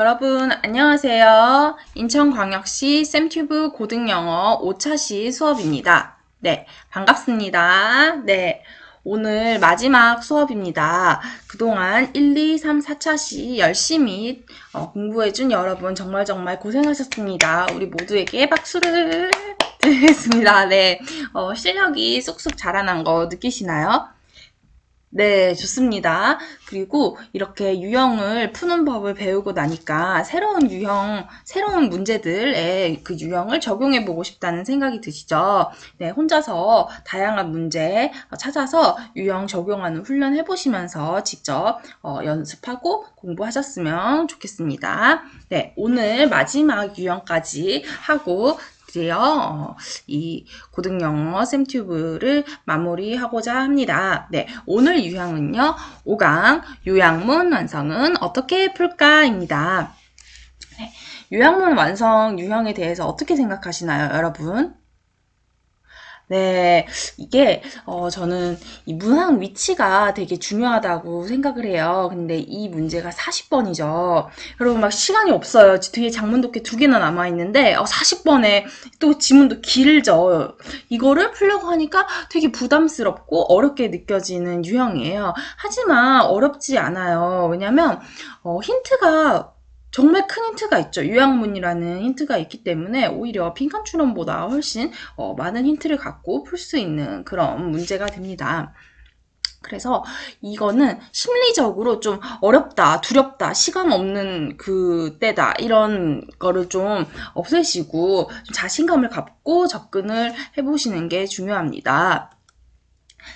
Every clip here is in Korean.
여러분 안녕하세요. 인천광역시 쌤튜브 고등영어 5차시 수업입니다. 네, 반갑습니다. 네, 오늘 마지막 수업입니다. 그동안 1, 2, 3, 4차시 열심히 공부해준 여러분 정말 고생하셨습니다. 우리 모두에게 박수를 드리겠습니다. 네, 실력이 쑥쑥 자라난 거 느끼시나요? 네, 좋습니다. 그리고 이렇게 유형을 푸는 법을 배우고 나니까 새로운 문제들의 그 유형을 적용해 보고 싶다는 생각이 드시죠? 네, 혼자서 다양한 문제 찾아서 유형 적용하는 훈련 해보시면서 직접 연습하고 공부하셨으면 좋겠습니다. 네, 오늘 마지막 유형까지 하고 이 고등영어 쌤튜브를 마무리하고자 합니다. 네, 오늘 유형은요, 5강 요약문 완성은 어떻게 풀까입니다. 네, 요약문 완성 유형에 대해서 어떻게 생각하시나요, 여러분? 네, 이게 저는 이 문항 위치가 되게 중요하다고 생각을 해요. 근데 이 문제가 40번이죠. 여러분 막 시간이 없어요. 뒤에 장문독해 2개나 남아있는데 40번에 또 지문도 길죠. 이거를 풀려고 하니까 되게 부담스럽고 어렵게 느껴지는 유형이에요. 하지만 어렵지 않아요. 왜냐면 힌트가 정말 큰 힌트가 있죠. 요약문이라는 힌트가 있기 때문에 오히려 빈칸 추론보다 훨씬 많은 힌트를 갖고 풀 수 있는 그런 문제가 됩니다. 그래서 이거는 심리적으로 좀 어렵다, 두렵다, 시간 없는 그때다 이런 거를 좀 없애시고 좀 자신감을 갖고 접근을 해보시는 게 중요합니다.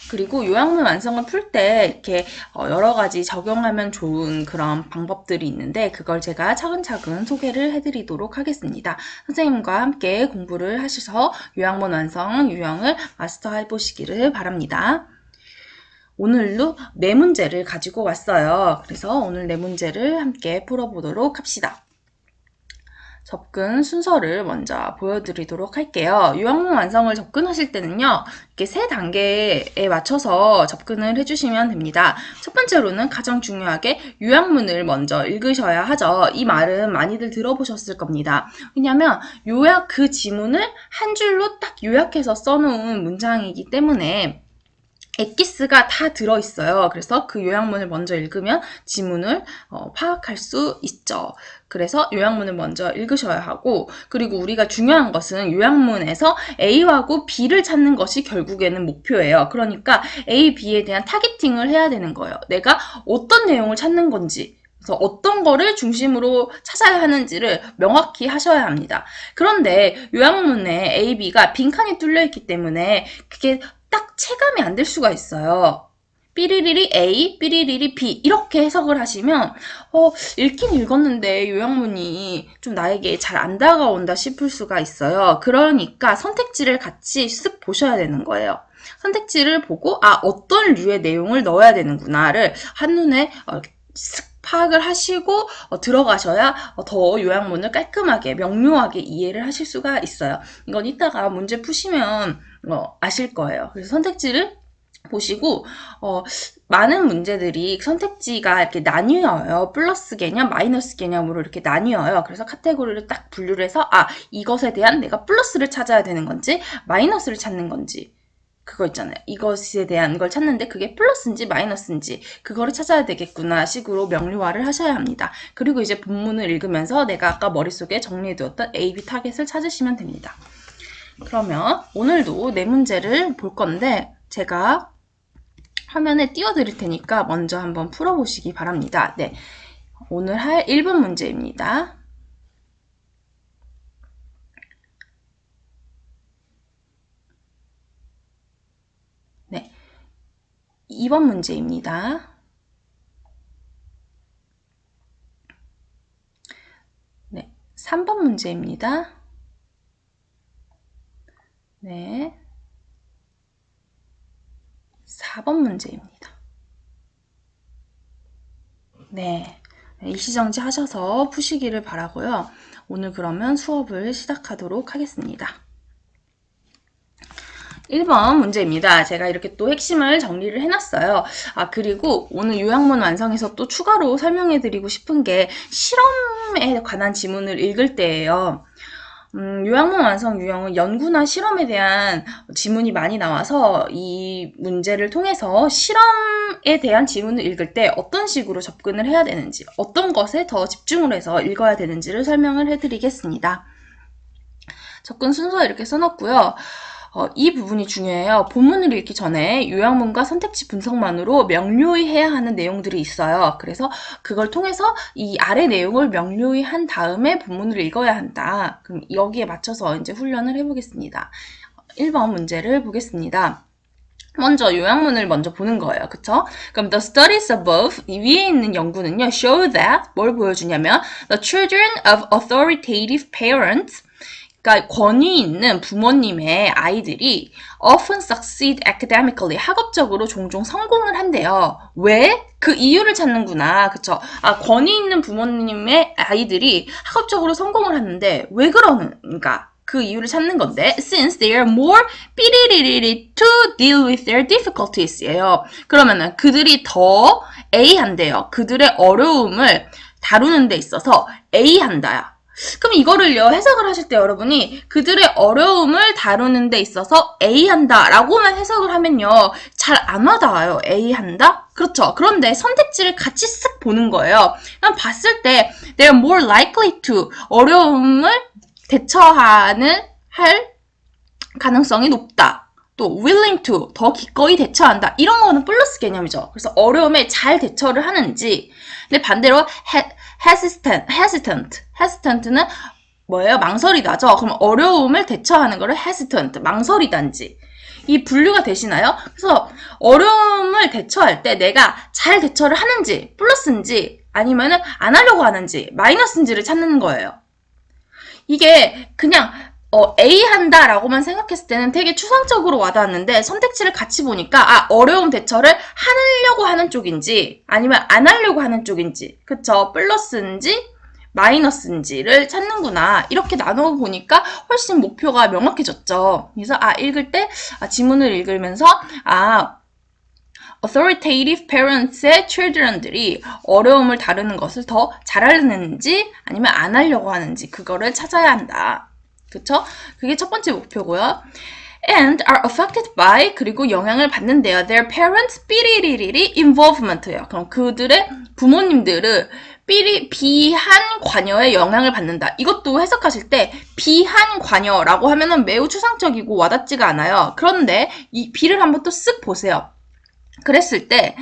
그리고 요약문 완성을 풀 때 이렇게 여러 가지 적용하면 좋은 그런 방법들이 있는데 그걸 제가 차근차근 소개를 해드리도록 하겠습니다. 선생님과 함께 공부를 하셔서 요약문 완성 유형을 마스터해 보시기를 바랍니다. 오늘도 4문제를 가지고 왔어요. 그래서 오늘 4문제를 함께 풀어보도록 합시다. 접근 순서를 먼저 보여드리도록 할게요. 요약문 완성을 접근하실 때는요, 이렇게 3단계에 맞춰서 접근을 해주시면 됩니다. 첫 번째로는 가장 중요하게 요약문을 먼저 읽으셔야 하죠. 이 말은 많이들 들어보셨을 겁니다. 왜냐면 요약 그 지문을 한 줄로 딱 요약해서 써놓은 문장이기 때문에 엑기스가 다 들어있어요. 그래서 그 요약문을 먼저 읽으면 지문을 파악할 수 있죠. 그래서 요약문을 먼저 읽으셔야 하고, 그리고 우리가 중요한 것은 요약문에서 A하고 B를 찾는 것이 결국에는 목표예요. 그러니까 A, B에 대한 타겟팅을 해야 되는 거예요. 내가 어떤 내용을 찾는 건지, 그래서 어떤 거를 중심으로 찾아야 하는지를 명확히 하셔야 합니다. 그런데 요약문에 A, B가 빈칸이 뚫려 있기 때문에 그게 딱 체감이 안 될 수가 있어요. 삐리리리 A, 삐리리리 B 이렇게 해석을 하시면 읽긴 읽었는데 요약문이 좀 나에게 잘 안 다가온다 싶을 수가 있어요. 그러니까 선택지를 같이 쓱 보셔야 되는 거예요. 선택지를 보고 어떤 류의 내용을 넣어야 되는구나를 한눈에 쓱 파악을 하시고 들어가셔야 더 요약문을 깔끔하게 명료하게 이해를 하실 수가 있어요. 이건 이따가 문제 푸시면 아실 거예요. 그래서 선택지를 보시고 많은 문제들이 선택지가 이렇게 나뉘어요. 플러스 개념, 마이너스 개념으로 이렇게 나뉘어요. 그래서 카테고리를 딱 분류를 해서 이것에 대한 내가 플러스를 찾아야 되는 건지 마이너스를 찾는 건지 그거 있잖아요. 이것에 대한 걸 찾는데 그게 플러스인지 마이너스인지 그거를 찾아야 되겠구나 식으로 명료화를 하셔야 합니다. 그리고 이제 본문을 읽으면서 내가 아까 머릿속에 정리해두었던 A, B 타겟을 찾으시면 됩니다. 그러면 오늘도 4문제를 볼 건데 제가 화면에 띄워드릴 테니까 먼저 한번 풀어보시기 바랍니다. 네, 오늘 할 1번 문제입니다. 네, 2번 문제입니다. 네, 3번 문제입니다. 네, 4번 문제입니다. 네, 일시정지 하셔서 푸시기를 바라고요. 오늘 그러면 수업을 시작하도록 하겠습니다. 1번 문제입니다. 제가 이렇게 또 핵심을 정리를 해놨어요. 그리고 오늘 요약문 완성에서 또 추가로 설명해드리고 싶은 게 실험에 관한 지문을 읽을 때예요. 요약문 완성 유형은 연구나 실험에 대한 지문이 많이 나와서 이 문제를 통해서 실험에 대한 지문을 읽을 때 어떤 식으로 접근을 해야 되는지, 어떤 것에 더 집중을 해서 읽어야 되는지를 설명을 해드리겠습니다. 접근 순서 이렇게 써놨고요. 이 부분이 중요해요. 본문을 읽기 전에 요약문과 선택지 분석만으로 명료히 해야 하는 내용들이 있어요. 그래서 그걸 통해서 이 아래 내용을 명료히 한 다음에 본문을 읽어야 한다. 그럼 여기에 맞춰서 이제 훈련을 해보겠습니다. 1번 문제를 보겠습니다. 먼저 요약문을 먼저 보는 거예요. 그쵸? 그럼 the studies above, 이 위에 있는 연구는요, show that, 뭘 보여주냐면 the children of authoritative parents, 그러니까 권위 있는 부모님의 아이들이 often succeed academically, 학업적으로 종종 성공을 한대요. 왜? 그 이유를 찾는구나. 그쵸? 권위 있는 부모님의 아이들이 학업적으로 성공을 하는데 왜 그러는가? 그 이유를 찾는 건데 since they are more 삐리리리리 to deal with their difficulties예요. 그러면은 그들이 더 A한대요. 그들의 어려움을 다루는 데 있어서 A한다야. 그럼 이거를요, 해석을 하실 때 여러분이 그들의 어려움을 다루는 데 있어서 A한다 라고만 해석을 하면요, 잘 안 와닿아요. A한다? 그렇죠. 그런데 선택지를 같이 쓱 보는 거예요. 그럼 봤을 때 they're more likely to, 어려움을 할 가능성이 높다. 또 willing to, 더 기꺼이 대처한다. 이런 거는 플러스 개념이죠. 그래서 어려움에 잘 대처를 하는지. 근데 반대로 hesitant는 뭐예요? 망설이다죠. 그럼 어려움을 대처하는 거를 hesitant, 망설이단지. 이 분류가 되시나요? 그래서 어려움을 대처할 때 내가 잘 대처를 하는지, 플러스인지, 아니면은 안 하려고 하는지, 마이너스인지를 찾는 거예요. 이게 그냥 A 한다 라고만 생각했을 때는 되게 추상적으로 와닿았는데 선택지를 같이 보니까 어려움 대처를 하려고 하는 쪽인지 아니면 안 하려고 하는 쪽인지, 그쵸? 플러스인지 마이너스인지를 찾는구나. 이렇게 나눠 보니까 훨씬 목표가 명확해졌죠. 그래서 읽을 때 지문을 읽으면서 authoritative parents의 children들이 어려움을 다루는 것을 더 잘하는지 아니면 안 하려고 하는지 그거를 찾아야 한다. 그쵸? 그게 첫 번째 목표고요. and are affected by, 그리고 영향을 받는데요. their parents 삐리리리리 involvement예요. 그럼 그들의 부모님들은 비한 관여에 영향을 받는다. 이것도 해석하실 때 비한 관여라고 하면은 매우 추상적이고 와닿지가 않아요. 그런데 이 비를 한번 또 쓱 보세요. 그랬을 때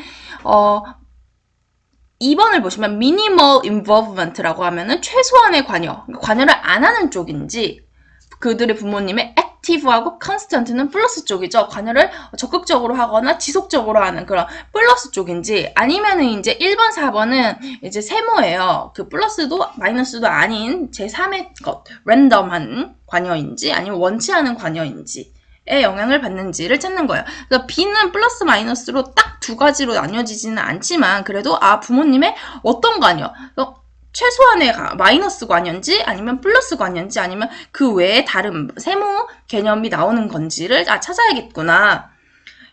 2번을 보시면 minimal involvement라고 하면은 최소한의 관여를 안 하는 쪽인지, 그들의 부모님의 active하고 constant는 플러스 쪽이죠. 관여를 적극적으로 하거나 지속적으로 하는 그런 플러스 쪽인지, 아니면은 이제 1번, 4번은 이제 세모예요. 그 플러스도 마이너스도 아닌 제3의 것, 랜덤한 관여인지 아니면 원치 않은 관여인지 에 영향을 받는지를 찾는 거예요. 그래서 B는 플러스 마이너스로 딱 두 가지로 나뉘어지지는 않지만 그래도 부모님의 어떤 관여, 최소한의 마이너스 관여인지 아니면 플러스 관여인지 아니면 그 외에 다른 세모 개념이 나오는 건지를 찾아야겠구나.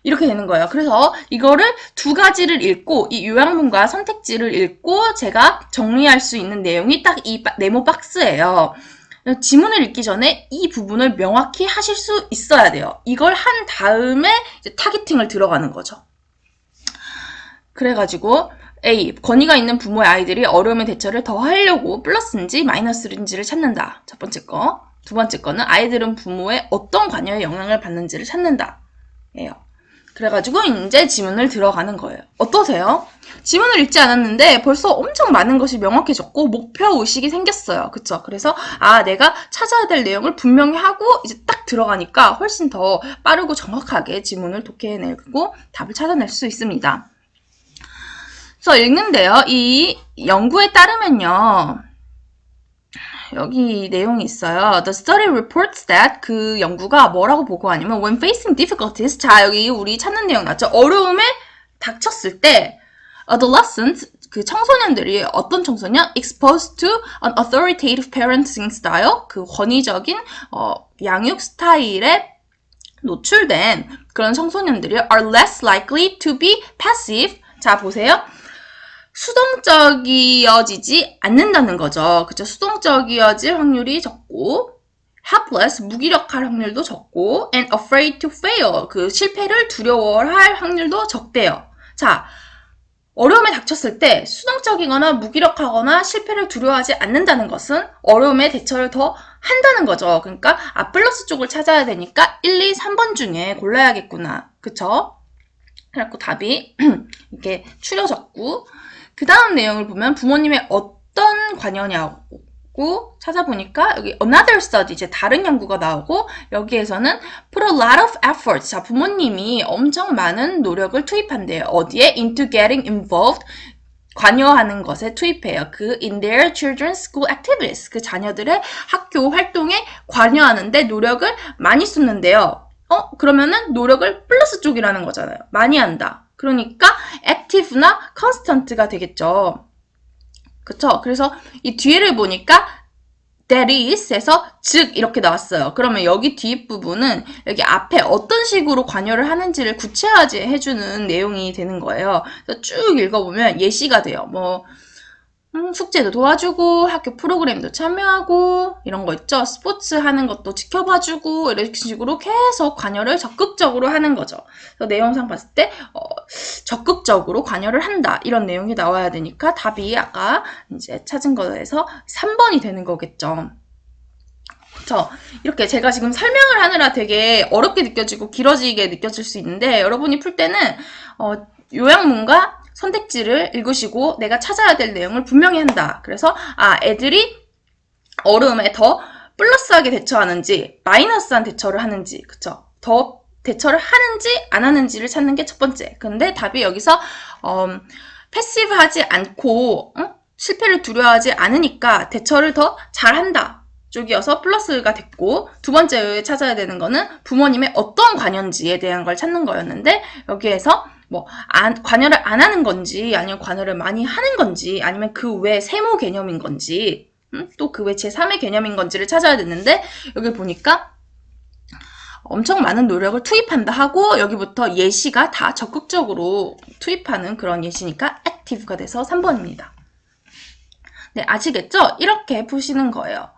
이렇게 되는 거예요. 그래서 이거를 두 가지를 읽고 이 요약문과 선택지를 읽고 제가 정리할 수 있는 내용이 딱 이 네모 박스예요. 지문을 읽기 전에 이 부분을 명확히 하실 수 있어야 돼요. 이걸 한 다음에 이제 타겟팅을 들어가는 거죠. 그래가지고 A, 권위가 있는 부모의 아이들이 어려움의 대처를 더 하려고 플러스인지 마이너스인지를 찾는다. 첫 번째 거. 두 번째 거는 아이들은 부모의 어떤 관여에 영향을 받는지를 찾는다. 예요. 그래가지고 이제 지문을 들어가는 거예요. 어떠세요? 지문을 읽지 않았는데 벌써 엄청 많은 것이 명확해졌고 목표의식이 생겼어요. 그쵸? 그래서 내가 찾아야 될 내용을 분명히 하고 이제 딱 들어가니까 훨씬 더 빠르고 정확하게 지문을 독해내고 답을 찾아낼 수 있습니다. 그래서 읽는데요. 이 연구에 따르면요. 여기 내용이 있어요. The study reports that, 그 연구가 뭐라고 보고하냐면 when facing difficulties, 자 여기 우리 찾는 내용 나왔죠. 어려움에 닥쳤을 때 adolescents, 그 청소년들이 어떤 청소년? exposed to an authoritative parenting style, 그 권위적인 양육 스타일에 노출된 그런 청소년들이 are less likely to be passive. 자, 보세요. 수동적이어지지 않는다는 거죠. 그쵸? 수동적이어질 확률이 적고, helpless, 무기력할 확률도 적고, and afraid to fail, 그 실패를 두려워할 확률도 적대요. 자, 어려움에 닥쳤을 때 수동적이거나 무기력하거나 실패를 두려워하지 않는다는 것은 어려움에 대처를 더 한다는 거죠. 그러니까 플러스 쪽을 찾아야 되니까 1, 2, 3번 중에 골라야겠구나. 그쵸? 그래갖고 답이 이렇게 추려졌고, 그 다음 내용을 보면 부모님의 어떤 관여냐고 찾아보니까 여기 another study, 이제 다른 연구가 나오고, 여기에서는 put a lot of effort. 자, 부모님이 엄청 많은 노력을 투입한대요. 어디에? into getting involved. 관여하는 것에 투입해요. 그 in their children's school activities. 그 자녀들의 학교 활동에 관여하는데 노력을 많이 쏟는데요. 그러면은 노력을 플러스 쪽이라는 거잖아요. 많이 한다. 그러니까 active나 constant가 되겠죠. 그쵸? 그래서 이 뒤를 보니까 that is에서 즉 이렇게 나왔어요. 그러면 여기 뒷부분은 여기 앞에 어떤 식으로 관여를 하는지를 구체화해주는 내용이 되는 거예요. 그래서 쭉 읽어보면 예시가 돼요. 뭐 숙제도 도와주고 학교 프로그램도 참여하고 이런 거 있죠. 스포츠 하는 것도 지켜봐주고 이런 식으로 계속 관여를 적극적으로 하는 거죠. 그래서 내용상 봤을 때 적극적으로 관여를 한다 이런 내용이 나와야 되니까 답이 아까 이제 찾은 거에서 3번이 되는 거겠죠. 그쵸? 이렇게 제가 지금 설명을 하느라 되게 어렵게 느껴지고 길어지게 느껴질 수 있는데 여러분이 풀 때는 요약문과 선택지를 읽으시고 내가 찾아야 될 내용을 분명히 한다. 그래서 애들이 어려움에 더 플러스하게 대처하는지 마이너스한 대처를 하는지, 그쵸? 더 대처를 하는지 안 하는지를 찾는 게 첫 번째. 근데 답이 여기서 패시브하지 않고 실패를 두려워하지 않으니까 대처를 더 잘한다 쪽이어서 플러스가 됐고, 두 번째 찾아야 되는 거는 부모님의 어떤 관여인지에 대한 걸 찾는 거였는데 여기에서 관여를 안 하는 건지, 아니면 관여를 많이 하는 건지, 아니면 그 외 세무 개념인 건지, 또 그 외 제3의 개념인 건지를 찾아야 됐는데, 여기 보니까 엄청 많은 노력을 투입한다 하고, 여기부터 예시가 다 적극적으로 투입하는 그런 예시니까 active가 돼서 3번입니다. 네, 아시겠죠? 이렇게 푸시는 거예요.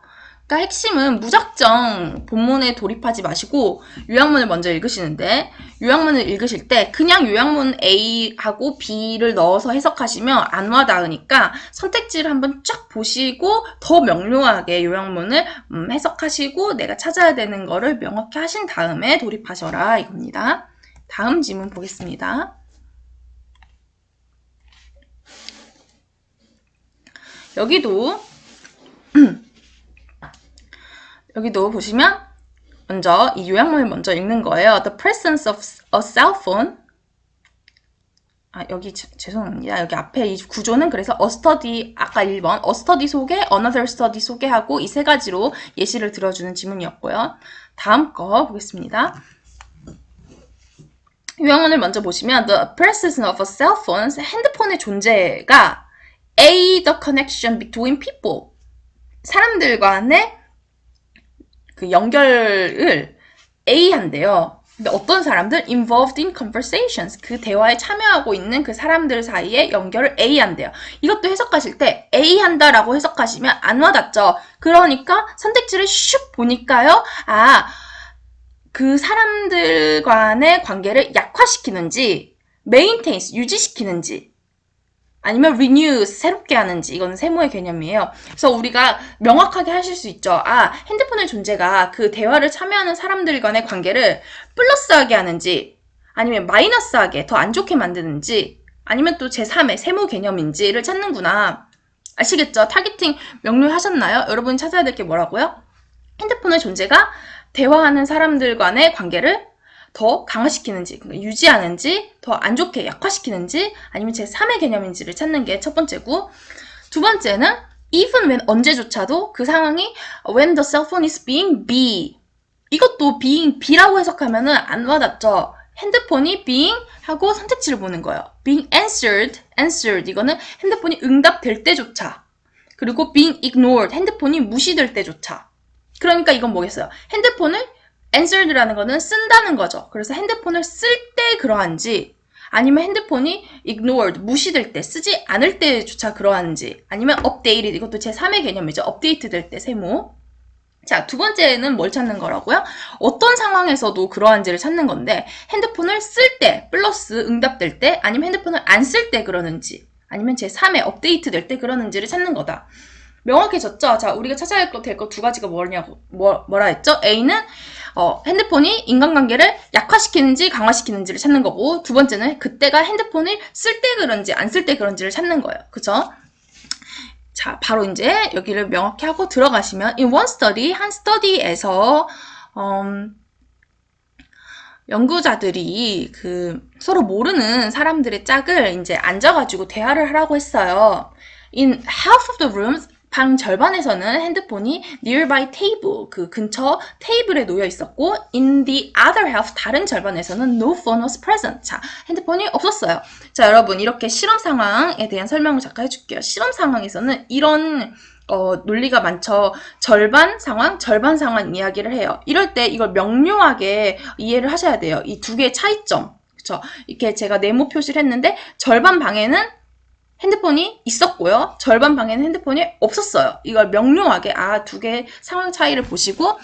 그러니까 핵심은 무작정 본문에 돌입하지 마시고 요약문을 먼저 읽으시는데, 요약문을 읽으실 때 그냥 요약문 A하고 B를 넣어서 해석하시면 안 와닿으니까 선택지를 한번 쫙 보시고 더 명료하게 요약문을 해석하시고 내가 찾아야 되는 거를 명확히 하신 다음에 돌입하셔라 이겁니다. 다음 지문 보겠습니다. 여기도 보시면 먼저 이 요약문을 먼저 읽는 거예요. The presence of a cell phone. 여기 죄송합니다. 여기 앞에 이 구조는 그래서 a study, 아까 1번 a study 소개, another study 소개하고 이 세 가지로 예시를 들어주는 지문이었고요. 다음 거 보겠습니다. 요약문을 먼저 보시면 the presence of a cell phone, 핸드폰의 존재가 A, the connection between people, 사람들 간의 그 연결을 A 한대요. 근데 어떤 사람들? involved in conversations. 그 대화에 참여하고 있는 그 사람들 사이에 연결을 A 한대요. 이것도 해석하실 때 A 한다라고 해석하시면 안 와닿죠. 그러니까 선택지를 슉 보니까요. 그 사람들 간의 관계를 약화시키는지, maintains, 유지시키는지, 아니면 renew, 새롭게 하는지, 이건 세모의 개념이에요. 그래서 우리가 명확하게 하실 수 있죠. 핸드폰의 존재가 그 대화를 참여하는 사람들 간의 관계를 플러스하게 하는지, 아니면 마이너스하게 더 안 좋게 만드는지, 아니면 또 제3의 세모 개념인지를 찾는구나. 아시겠죠? 타겟팅 명료하셨나요? 여러분이 찾아야 될 게 뭐라고요? 핸드폰의 존재가 대화하는 사람들 간의 관계를 더 강화시키는지, 유지하는지, 더 안 좋게 약화시키는지, 아니면 제3의 개념인지를 찾는 게 첫 번째고, 두 번째는 even when, 언제조차도 그 상황이 when the cell phone is being B, 이것도 being B라고 해석하면은 안 와닿죠. 핸드폰이 being 하고 선택지를 보는 거예요. being answered, 이거는 핸드폰이 응답될 때조차, 그리고 being ignored, 핸드폰이 무시될 때조차. 그러니까 이건 뭐겠어요? 핸드폰을 answered라는 거는 쓴다는 거죠. 그래서 핸드폰을 쓸 때 그러한지, 아니면 핸드폰이 ignored, 무시될 때, 쓰지 않을 때조차 그러한지, 아니면 updated, 이것도 제3의 개념이죠. 업데이트 될 때 세모. 자, 두 번째는 뭘 찾는 거라고요? 어떤 상황에서도 그러한지를 찾는 건데, 핸드폰을 쓸 때, 플러스 응답될 때, 아니면 핸드폰을 안 쓸 때 그러는지, 아니면 제3의 업데이트 될 때 그러는지를 찾는 거다. 명확해졌죠? 자, 우리가 찾아야 될 거 두 가지가 뭐라 했죠? A는 핸드폰이 인간관계를 약화시키는지 강화시키는지를 찾는 거고, 두 번째는 그때가 핸드폰을 쓸 때 그런지 안 쓸 때 그런지를 찾는 거예요. 그쵸? 자, 바로 이제 여기를 명확히 하고 들어가시면 in one study, 한 스터디에서 연구자들이 서로 모르는 사람들의 짝을 이제 앉아가지고 대화를 하라고 했어요. In half of the rooms, 방 절반에서는 핸드폰이 nearby table, 그 근처 테이블에 놓여 있었고, in the other half, 다른 절반에서는 no phone was present. 자, 핸드폰이 없었어요. 자, 여러분, 이렇게 실험 상황에 대한 설명을 잠깐 해줄게요. 실험 상황에서는 이런 논리가 많죠. 절반 상황 이야기를 해요. 이럴 때 이걸 명료하게 이해를 하셔야 돼요. 이 두 개의 차이점. 그쵸? 이렇게 제가 네모 표시를 했는데, 절반 방에는 핸드폰이 있었고요. 절반 방에는 핸드폰이 없었어요. 이걸 명료하게 두 개의 상황 차이를 보시고,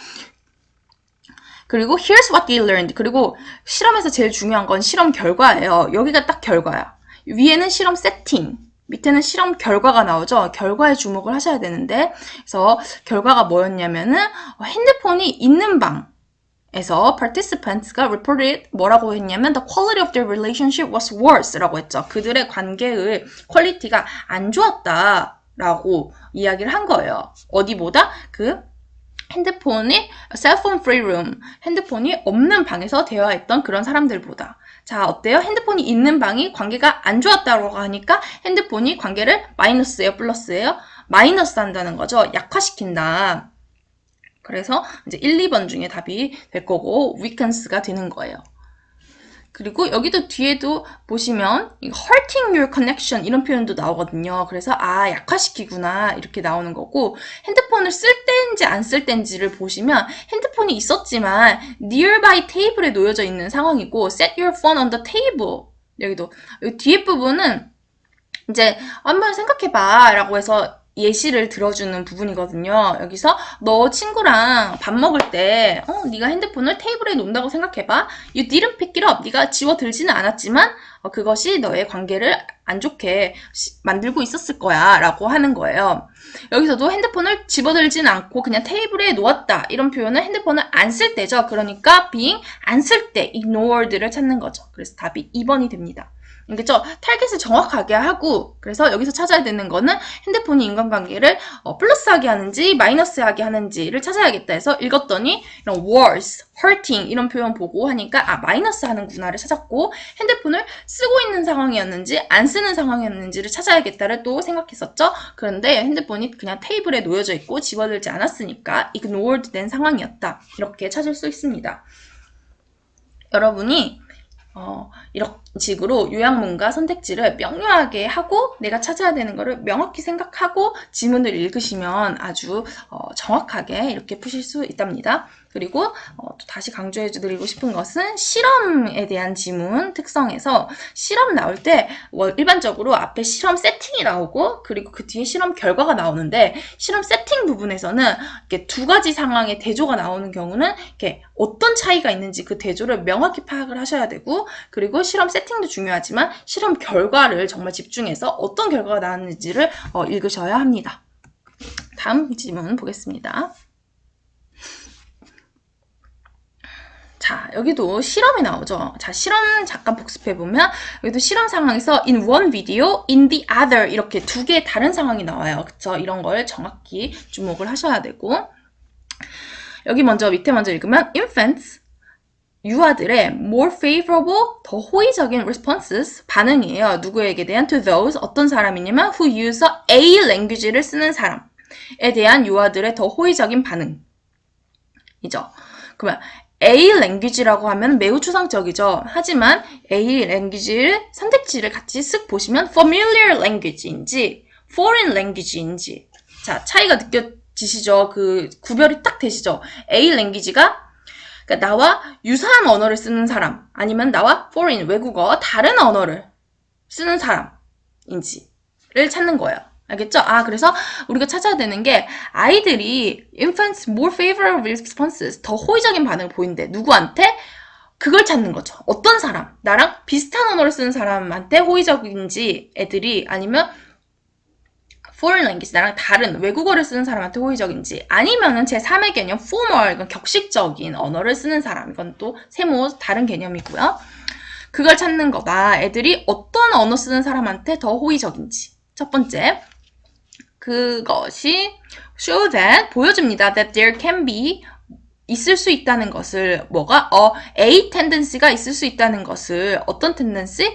그리고 here's what they learned. 그리고 실험에서 제일 중요한 건 실험 결과예요. 여기가 딱 결과야. 위에는 실험 세팅, 밑에는 실험 결과가 나오죠. 결과에 주목을 하셔야 되는데, 그래서 결과가 뭐였냐면은 핸드폰이 있는 방에서 participants가 reported 뭐라고 했냐면 the quality of their relationship was worse라고 했죠. 그들의 관계의 퀄리티가 안 좋았다라고 이야기를 한 거예요. 어디보다? 핸드폰이 cellphone free room, 핸드폰이 없는 방에서 대화했던 그런 사람들보다. 자, 어때요? 핸드폰이 있는 방이 관계가 안 좋았다고 하니까 핸드폰이 관계를 마이너스예요, 플러스예요? 마이너스 한다는 거죠. 약화시킨다. 그래서 이제 1, 2번 중에 답이 될 거고 weakens가 되는 거예요. 그리고 여기도 뒤에도 보시면 hurting your connection 이런 표현도 나오거든요. 그래서 약화시키구나 이렇게 나오는 거고, 핸드폰을 쓸 때인지 안 쓸 때인지를 보시면 핸드폰이 있었지만 nearby table에 놓여져 있는 상황이고 set your phone on the table, 여기도 여기 뒤에 부분은 이제 한번 생각해봐 라고 해서 예시를 들어주는 부분이거든요. 여기서 너 친구랑 밥 먹을 때 네가 핸드폰을 테이블에 놓는다고 생각해봐. You didn't pick it up. 네가 지워 들지는 않았지만 그것이 너의 관계를 안 좋게 만들고 있었을 거야 라고 하는 거예요. 여기서도 핸드폰을 집어들진 않고 그냥 테이블에 놓았다. 이런 표현은 핸드폰을 안 쓸 때죠. 그러니까 being 안 쓸 때 ignored를 찾는 거죠. 그래서 답이 2번이 됩니다. 알겠죠? 타겟을 정확하게 하고, 그래서 여기서 찾아야 되는 거는 핸드폰이 인간관계를 플러스하게 하는지 마이너스하게 하는지를 찾아야겠다 해서 읽었더니 이런 worse, hurting 이런 표현 보고 하니까 마이너스 하는구나를 찾았고, 핸드폰을 쓰고 있는 상황이었는지 안 쓰는 상황이었는지를 찾아야겠다를 또 생각했었죠? 그런데 핸드폰이 그냥 테이블에 놓여져 있고 집어들지 않았으니까 ignored 된 상황이었다. 이렇게 찾을 수 있습니다. 여러분이 이런 식으로 요약문과 선택지를 명료하게 하고 내가 찾아야 되는 거를 명확히 생각하고 지문을 읽으시면 아주 정확하게 이렇게 푸실 수 있답니다. 그리고 또 다시 강조해 드리고 싶은 것은 실험에 대한 지문 특성에서 실험 나올 때 일반적으로 앞에 실험 세팅이 나오고 그리고 그 뒤에 실험 결과가 나오는데, 실험 세팅 부분에서는 이렇게 두 가지 상황의 대조가 나오는 경우는 이렇게 어떤 차이가 있는지 그 대조를 명확히 파악을 하셔야 되고, 그리고 실험 세팅도 중요하지만 실험 결과를 정말 집중해서 어떤 결과가 나왔는지를 읽으셔야 합니다. 다음 지문 보겠습니다. 자, 여기도 실험이 나오죠. 자, 실험 잠깐 복습해보면 여기도 실험 상황에서 in one video, in the other 이렇게 두 개의 다른 상황이 나와요. 그쵸? 이런 걸 정확히 주목을 하셔야 되고, 여기 밑에 먼저 읽으면 infants, 유아들의 more favorable, 더 호의적인 responses, 반응이에요. 누구에게 대한? to those, 어떤 사람이냐면 who use a language를 쓰는 사람에 대한 유아들의 더 호의적인 반응이죠. 그러면 A language라고 하면 매우 추상적이죠. 하지만 A language를 선택지를 같이 쓱 보시면 familiar language인지 foreign language인지, 자, 차이가 느껴지시죠? 그 구별이 딱 되시죠? A language가 그러니까 나와 유사한 언어를 쓰는 사람, 아니면 나와 foreign, 외국어, 다른 언어를 쓰는 사람인지를 찾는 거예요. 알겠죠? 그래서 우리가 찾아야 되는 게 아이들이 infants more favorable responses, 더 호의적인 반응을 보인대. 누구한테? 그걸 찾는 거죠. 어떤 사람, 나랑 비슷한 언어를 쓰는 사람한테 호의적인지 애들이, 아니면 foreign language, 나랑 다른 외국어를 쓰는 사람한테 호의적인지, 아니면은 제3의 개념 formal, 이건 격식적인 언어를 쓰는 사람, 이건 또 세모 다른 개념이고요. 그걸 찾는 거다. 애들이 어떤 언어 쓰는 사람한테 더 호의적인지. 첫 번째, 그것이 show that, 보여줍니다. that there can be, 있을 수 있다는 것을, 뭐가? A tendency가 있을 수 있다는 것을, 어떤 tendency?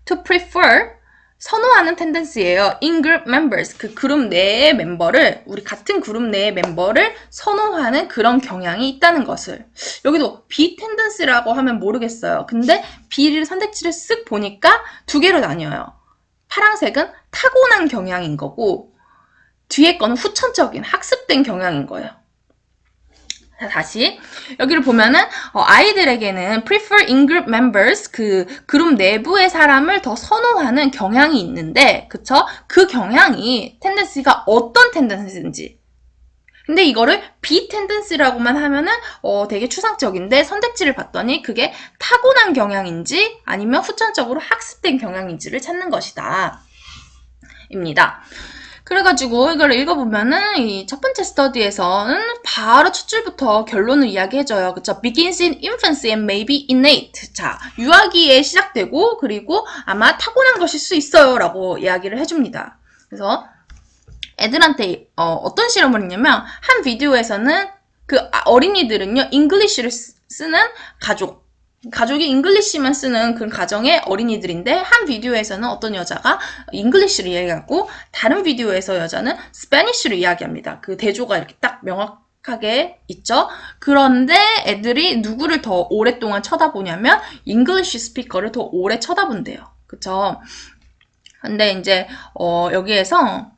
to prefer, 선호하는 tendency예요. in group members, 그 그룹 내의 멤버를, 우리 같은 그룹 내의 멤버를 선호하는 그런 경향이 있다는 것을. 여기도 B tendency라고 하면 모르겠어요. 근데 B를 선택지를 쓱 보니까 두 개로 나뉘어요. 파란색은 타고난 경향인 거고, 뒤에 거는 후천적인, 학습된 경향인 거예요. 자, 다시 여기를 보면은 아이들에게는 prefer in-group members, 그 그룹 내부의 사람을 더 선호하는 경향이 있는데, 그쵸? 그 경향이 tendency가 어떤 tendency인지. 근데 이거를 비텐던시라고만 하면은 되게 추상적인데, 선택지를 봤더니 그게 타고난 경향인지 아니면 후천적으로 학습된 경향인지를 찾는 것이다. 입니다. 그래가지고 이걸 읽어보면은 이 첫 번째 스터디에서는 바로 첫 줄부터 결론을 이야기해줘요. 그쵸? begins in infancy and may be innate. 자, 유아기에 시작되고 그리고 아마 타고난 것일 수 있어요 라고 이야기를 해줍니다. 그래서 애들한테 어떤 실험을 했냐면, 한 비디오에서는 그 어린이들은요 잉글리시를 쓰는 가족이 잉글리시만 쓰는 그런 가정의 어린이들인데, 한 비디오에서는 어떤 여자가 잉글리시를 이야기하고 다른 비디오에서 여자는 스페니쉬를 이야기합니다. 그 대조가 이렇게 딱 명확하게 있죠. 그런데 애들이 누구를 더 오랫동안 쳐다보냐면 잉글리시 스피커를 더 오래 쳐다본대요. 그쵸? 근데 이제 여기에서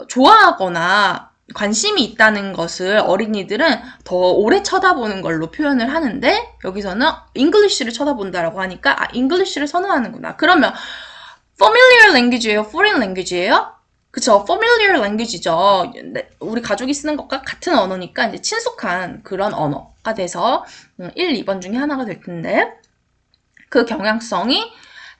좋아하거나 관심이 있다는 것을 어린이들은 더 오래 쳐다보는 걸로 표현을 하는데, 여기서는 잉글리시를 쳐다본다라고 하니까 잉글리시를 선호하는구나. 그러면 familiar language예요? foreign language예요? 그쵸? familiar language죠. 우리 가족이 쓰는 것과 같은 언어니까 이제 친숙한 그런 언어가 돼서 1, 2번 중에 하나가 될 텐데, 그 경향성이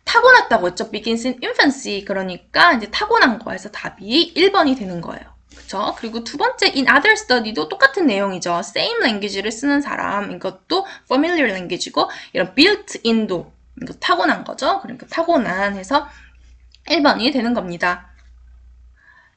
타고났다고 했죠. begins in infancy. 그러니까 이제 타고난 거에서 답이 1번이 되는 거예요. 그쵸? 그리고 두 번째 in other study도 똑같은 내용이죠. same language를 쓰는 사람, 이것도 familiar language고, 이런 built in도 이거 타고난 거죠. 그러니까 타고난 해서 1번이 되는 겁니다.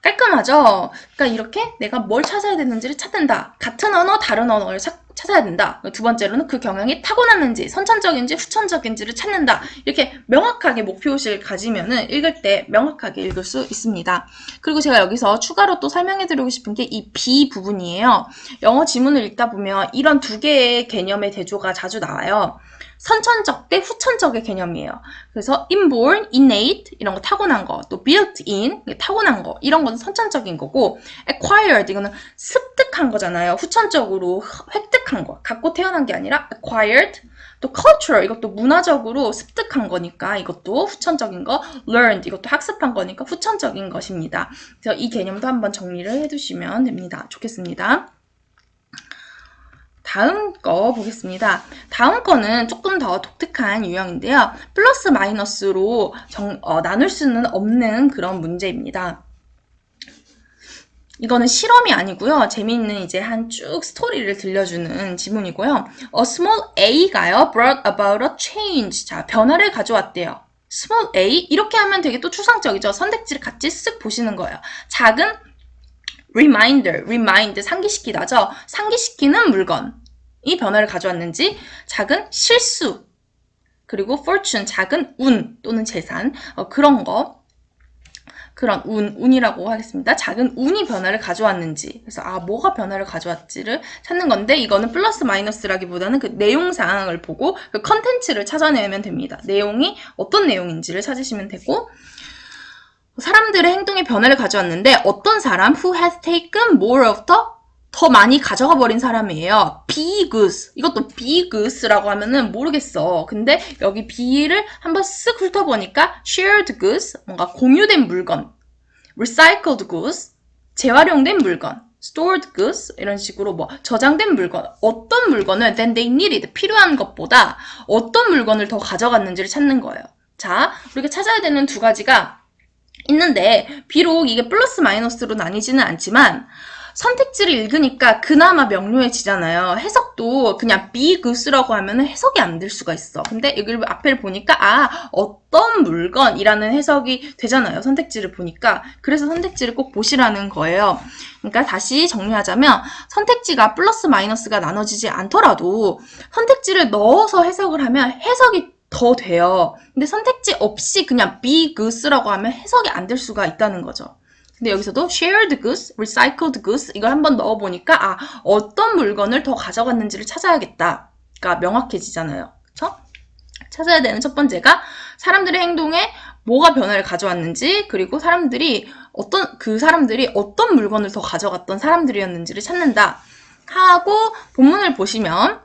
깔끔하죠? 그러니까 이렇게 내가 뭘 찾아야 되는지를 찾는다. 같은 언어, 다른 언어를 찾아야 된다. 두 번째로는 그 경향이 타고났는지, 선천적인지, 후천적인지를 찾는다. 이렇게 명확하게 목표의식을 가지면은 읽을 때 명확하게 읽을 수 있습니다. 그리고 제가 여기서 추가로 또 설명해드리고 싶은 게 이 B 부분이에요. 영어 지문을 읽다 보면 이런 두 개의 개념의 대조가 자주 나와요. 선천적 대 후천적의 개념이에요. 그래서 inborn, innate 이런 거 타고난 거, 또 built in 타고난 거, 이런 건 선천적인 거고, acquired 이거는 습득한 거잖아요. 후천적으로 획득한 거, 갖고 태어난 게 아니라 acquired. 또 cultural 이것도 문화적으로 습득한 거니까 이것도 후천적인 거, learned 이것도 학습한 거니까 후천적인 것입니다. 그래서 이 개념도 한번 정리를 해두시면 됩니다. 좋겠습니다. 다음 거 보겠습니다. 다음 거는 조금 더 독특한 유형인데요. 플러스 마이너스로 나눌 수는 없는 그런 문제입니다. 이거는 실험이 아니고요. 재미있는 이제 한 쭉 스토리를 들려주는 지문이고요. A small a가요. brought about a change. 자, 변화를 가져왔대요. small a 이렇게 하면 되게 또 추상적이죠. 선택지를 같이 쓱 보시는 거예요. 작은 remind 상기시키다죠. 상기시키는 물건. 이 변화를 가져왔는지, 작은 실수, 그리고 fortune, 작은 운 또는 재산, 그런 거, 그런 운이라고 하겠습니다. 작은 운이 변화를 가져왔는지, 그래서 뭐가 변화를 가져왔지를 찾는 건데, 이거는 플러스 마이너스라기보다는 그 내용상을 보고 그 컨텐츠를 찾아내면 됩니다. 내용이 어떤 내용인지를 찾으시면 되고, 사람들의 행동에 변화를 가져왔는데 어떤 사람 who has taken more of the 더 많이 가져가 버린 사람이에요. be good. 이것도 be good라고 하면은 모르겠어. 근데 여기 be를 한번 쓱 훑어보니까 shared goods, 뭔가 공유된 물건, recycled goods, 재활용된 물건, stored goods 이런 식으로 뭐 저장된 물건, 어떤 물건을 than they needed, 필요한 것보다 어떤 물건을 더 가져갔는지를 찾는 거예요. 자, 우리가 찾아야 되는 두 가지가 있는데 비록 이게 플러스 마이너스로 나뉘지는 않지만 선택지를 읽으니까 그나마 명료해지잖아요. 해석도 그냥 be good라고 하면은 해석이 안 될 수가 있어. 근데 여기 앞에를 보니까 어떤 물건이라는 해석이 되잖아요. 선택지를 보니까. 그래서 선택지를 꼭 보시라는 거예요. 그러니까 다시 정리하자면 선택지가 플러스 마이너스가 나눠지지 않더라도 선택지를 넣어서 해석을 하면 해석이 더 돼요. 근데 선택지 없이 그냥 be goods라고 하면 해석이 안 될 수가 있다는 거죠. 근데 여기서도 shared goods, recycled goods 이걸 한번 넣어보니까 어떤 물건을 더 가져갔는지를 찾아야겠다. 그러니까 명확해지잖아요. 그쵸? 찾아야 되는 첫 번째가 사람들의 행동에 뭐가 변화를 가져왔는지 그리고 그 사람들이 어떤 물건을 더 가져갔던 사람들이었는지를 찾는다. 하고 본문을 보시면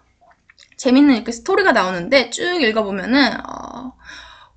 재밌는 이렇게 스토리가 나오는데 쭉 읽어보면은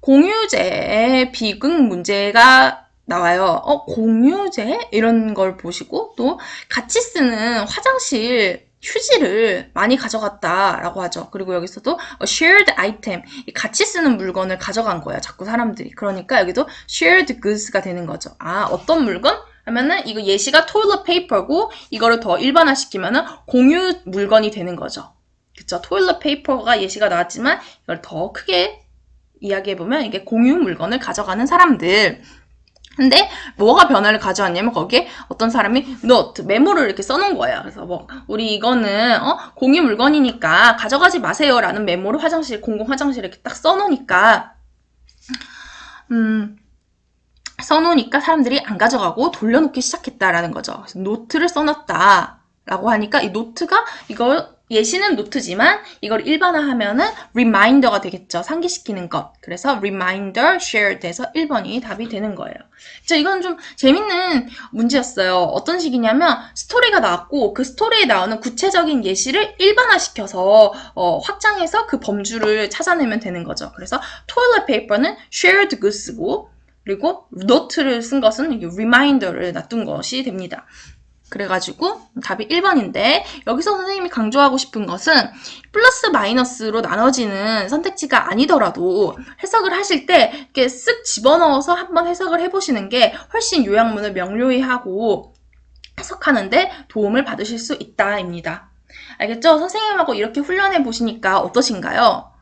공유제의 비극 문제가 나와요. 공유제? 이런 걸 보시고 또 같이 쓰는 화장실 휴지를 많이 가져갔다라고 하죠. 그리고 여기서도 shared item, 같이 쓰는 물건을 가져간 거예요. 자꾸 사람들이. 그러니까 여기도 shared goods가 되는 거죠. 어떤 물건? 하면은 이거 예시가 toilet paper고 이거를 더 일반화시키면은 공유 물건이 되는 거죠. 그쵸? toilet paper가 예시가 나왔지만 이걸 더 크게 이야기해보면 이게 공유 물건을 가져가는 사람들. 근데 뭐가 변화를 가져왔냐면 거기에 어떤 사람이 note, 메모를 이렇게 써놓은 거예요. 그래서 우리 이거는 공유 물건이니까 가져가지 마세요라는 메모를 공공 화장실에 이렇게 딱 써놓으니까 사람들이 안 가져가고 돌려놓기 시작했다라는 거죠. 그래서 노트를 써놨다라고 하니까 이 노트가 예시는 노트지만 이걸 일반화하면은 reminder가 되겠죠. 상기시키는 것. 그래서 reminder shared 해서 1번이 답이 되는 거예요. 이건 좀 재밌는 문제였어요. 어떤 식이냐면 스토리가 나왔고 그 스토리에 나오는 구체적인 예시를 일반화시켜서 확장해서 그 범주를 찾아내면 되는 거죠. 그래서 toilet paper는 shared goods고 그리고 note를 쓴 것은 reminder를 놔둔 것이 됩니다. 그래가지고 답이 1번인데 여기서 선생님이 강조하고 싶은 것은 플러스 마이너스로 나눠지는 선택지가 아니더라도 해석을 하실 때 이렇게 쓱 집어넣어서 한번 해석을 해보시는 게 훨씬 요약문을 명료히 하고 해석하는데 도움을 받으실 수 있다입니다. 알겠죠? 선생님하고 이렇게 훈련해 보시니까 어떠신가요?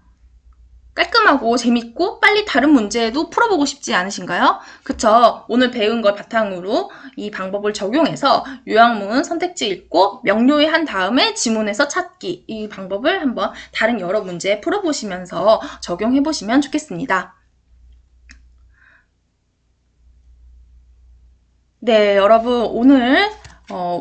깔끔하고 재밌고 빨리 다른 문제도 풀어보고 싶지 않으신가요? 그쵸? 오늘 배운 걸 바탕으로 이 방법을 적용해서 요약문 선택지 읽고 명료히 한 다음에 지문에서 찾기 이 방법을 한번 다른 여러 문제에 풀어보시면서 적용해보시면 좋겠습니다. 네, 여러분 오늘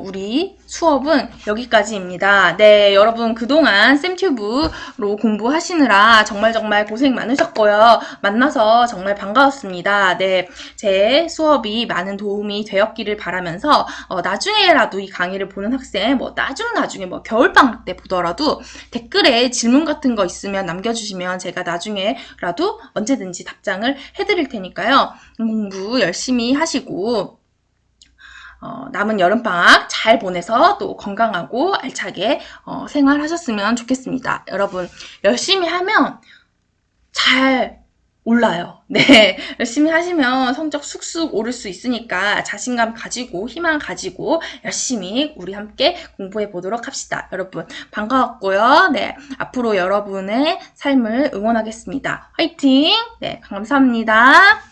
우리 수업은 여기까지입니다. 네, 여러분 그동안 쌤튜브로 공부하시느라 정말 고생 많으셨고요. 만나서 정말 반가웠습니다. 네, 제 수업이 많은 도움이 되었기를 바라면서 나중에라도 이 강의를 보는 학생 나중에 겨울방학 때 보더라도 댓글에 질문 같은 거 있으면 남겨주시면 제가 나중에라도 언제든지 답장을 해드릴 테니까요. 공부 열심히 하시고 남은 여름방학 잘 보내서 또 건강하고 알차게 생활하셨으면 좋겠습니다. 여러분 열심히 하면 잘 올라요. 네, 열심히 하시면 성적 쑥쑥 오를 수 있으니까 자신감 가지고 희망 가지고 열심히 우리 함께 공부해 보도록 합시다. 여러분 반가웠고요. 네, 앞으로 여러분의 삶을 응원하겠습니다. 화이팅! 네, 감사합니다.